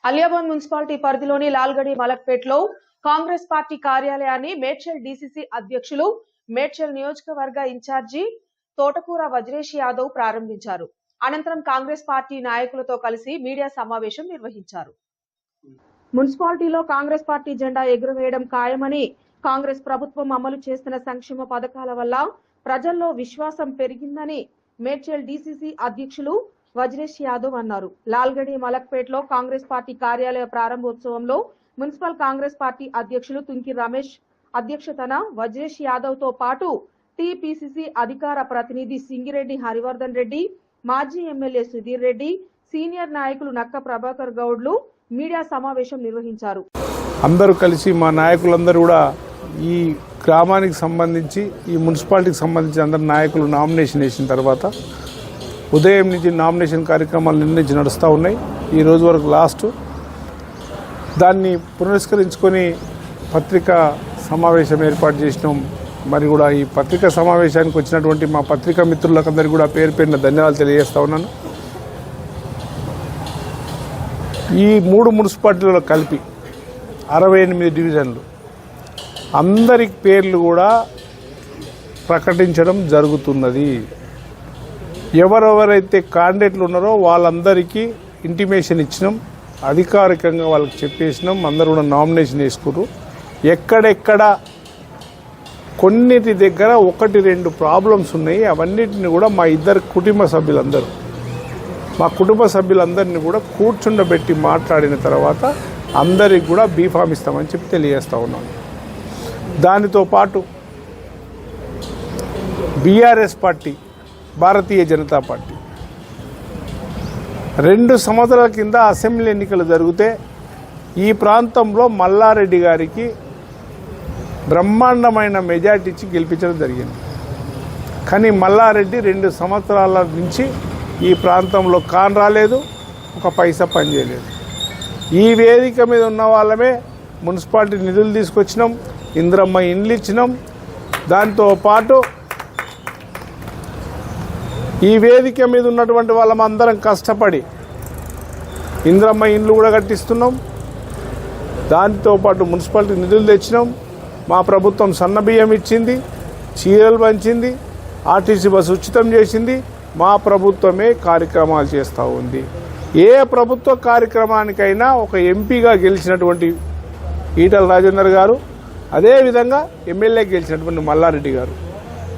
Aliabad municipality పరిధిలోని Lalgadi మలక్పేట్లో Congress party కార్యాలయాన్ని Medchal DCC అధ్యక్షులు మేడ్చల్ నియోజకవర్గ ఇన్ఛార్జి తోటకూర వజ్రేష్ యాదవ్ ప్రారంభించారు. అనంతరం కాంగ్రెస్ పార్టీ నాయకులతో కలిసి మీడియా సమావేశం నిర్వహించారు. మున్సిపాలిటీలో కాంగ్రెస్ పార్టీ జెండా ఎగురవేయడం ఖాయమని, కాంగ్రెస్ ప్రభుత్వం అమలు చేస్తున్న సంక్షేమ పథకాల వల్ల ప్రజల్లో విశ్వాసం పెరిగిందని మేడ్చల్ డీసీసీ అధ్యక్షులు వజ్రేష్ యాదవ్ అన్నారు. లాల్గడి మలక్పేట్లో కాంగ్రెస్ పార్టీ కార్యాలయ ప్రారంభోత్సవంలో మున్సిపల్ కాంగ్రెస్ పార్టీ అధ్యక్షులు తుంకి రమేష్ అధ్యక్షతన వజ్రేష్ యాదవ్ తో పాటు టీపీసీసీ అధికార ప్రతినిధి సింగిరెడ్డి హరివర్ధన్ రెడ్డి, మాజీ ఎమ్మెల్యే సుధీర్ రెడ్డి, సీనియర్ నాయకులు నక్క ప్రభాకర్ గౌడ్లు మీడియా సమావేశం నిర్వహించారు. అందరూ కలిసి మా నాయకులందరూ కూడా ఈ గ్రామానికి సంబంధించి ఈ మున్సిపాలిటీకి సంబంధించి అందరు నాయకులు నామినేషన్ వేసిన తర్వాత ఉదయం నుంచి నామినేషన్ కార్యక్రమాలు నిర్ణయించి నడుస్తూ ఉన్నాయి. ఈ రోజు వరకు లాస్ట్. దాన్ని పురస్కరించుకొని పత్రికా సమావేశం ఏర్పాటు చేసినాం. మరి కూడా ఈ పత్రికా సమావేశానికి వచ్చినటువంటి మా పత్రికా మిత్రులకందరికీ కూడా పేరు పేరున ధన్యవాదాలు తెలియజేస్తా ఉన్నాను. ఈ 3 మున్సిపాలిటీలలో కలిపి 68 డివిజన్లు అందరి పేర్లు కూడా ప్రకటించడం జరుగుతున్నది. ఎవరెవరైతే క్యాండిడేట్లు ఉన్నారో వాళ్ళందరికీ ఇంటిమేషన్ ఇచ్చినాం, అధికారికంగా వాళ్ళకి చెప్పేసినాం. అందరూ కూడా నామినేషన్ వేసుకున్నారు. ఎక్కడెక్కడ కొన్నిటి దగ్గర 1-2 ప్రాబ్లమ్స్ ఉన్నాయి. అవన్నిటిని కూడా మా కుటుంబ సభ్యులందరినీ కూడా కూర్చుండబెట్టి మాట్లాడిన తర్వాత అందరికి కూడా బీఫామ్ ఇస్తామని చెప్పి తెలియజేస్తా ఉన్నాం. దానితో పాటు BRS party, Bharatiya Janata party 2 సంవత్సరాల కింద అసెంబ్లీ ఎన్నికలు జరిగితే ఈ ప్రాంతంలో మల్లారెడ్డి గారికి బ్రహ్మాండమైన మెజార్టీ ఇచ్చి గెలిపించడం జరిగింది. కానీ మల్లారెడ్డి 2 సంవత్సరాల నుంచి ఈ ప్రాంతంలో కాన్ రాలేదు, ఒక పైసా పనిచేయలేదు. ఈ వేదిక మీద ఉన్న వాళ్ళమే మున్సిపాలిటీ నిధులు తీసుకొచ్చినాం, ఇంద్రమ్మ ఇండ్లు ఇచ్చినాం. దాంతోపాటు ఈ వేదిక మీద ఉన్నటువంటి వాళ్ళమందరం కష్టపడి ఇంద్రమ్మ ఇండ్లు కూడా కట్టిస్తున్నాం. దాంతోపాటు మున్సిపాలిటీ నిధులు తెచ్చినాం. మా ప్రభుత్వం సన్నబియ్యం ఇచ్చింది, చీరలు పంచింది, ఆర్టీసీ బస్సు ఉచితం చేసింది. మా ప్రభుత్వమే కార్యక్రమాలు చేస్తూ ఉంది. ఏ ప్రభుత్వ కార్యక్రమానికైనా ఒక ఎంపీగా గెలిచినటువంటి ఈటల రాజేందర్ గారు, అదేవిధంగా ఎమ్మెల్యే గెలిచినటువంటి మల్లారెడ్డి గారు